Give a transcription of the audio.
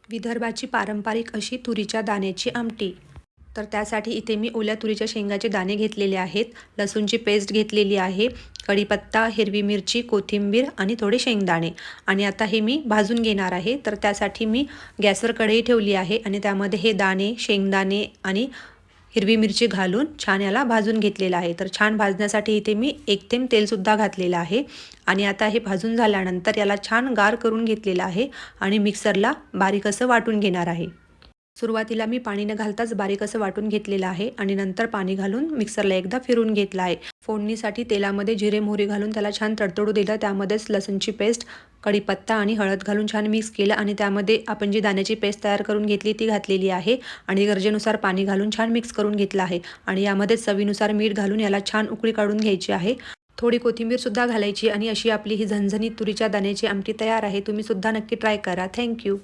विदर्भाची पारंपरिक अशी तुरीच्या दाण्याची आमटी. तर त्यासाठी इथे मी ओल्या तुरीच्या शेंगाचे दाणे घेतलेले आहेत, लसूणची पेस्ट घेतलेली आहे, कढीपत्ता, हिरवी मिरची, कोथिंबीर आणि थोडे शेंगदाणे. आणि आता हे मी भाजून घेणार आहे. तर त्यासाठी मी गॅसवर कढई ठेवली आहे आणि त्यामध्ये हे दाणे, शेंगदाणे आणि हिरवी मिरची घालून छान याला भाजून घेतलेलं आहे. तर छान भाजण्यासाठी इथे मी 1 थेंब तेलसुद्धा घातलेलं आहे. आणि आता हे भाजून झाल्यानंतर याला छान गार करून घेतलेलं आहे आणि मिक्सरला बारीक असं वाटून घेणार आहे. सुरुवातीला मी पाणी न घालताच बारीक असं वाटून घेतलेलं आहे आणि नंतर पाणी घालून मिक्सरला एकदा फिरून घेतलं आहे. फोडणीसाठी तेलामध्ये जिरे मोहरी घालून त्याला छान तडतडू दिलं. त्यामध्येच लसूणची पेस्ट, कढीपत्ता आणि हळद घालून छान मिक्स केलं आणि त्यामध्ये आपण जी दाण्याची पेस्ट तयार करून घेतली ती घातलेली आहे आणि गरजेनुसार पाणी घालून छान मिक्स करून घेतलं आहे. आणि यामध्ये चवीनुसार मीठ घालून याला छान उकळी काढून घ्यायची आहे. थोडी कोथिंबीरसुद्धा घालायची आणि अशी आपली ही झणझणीत तुरीच्या दाण्याची आमटी तयार आहे. तुम्ही सुद्धा नक्की ट्राय करा. थँक्यू.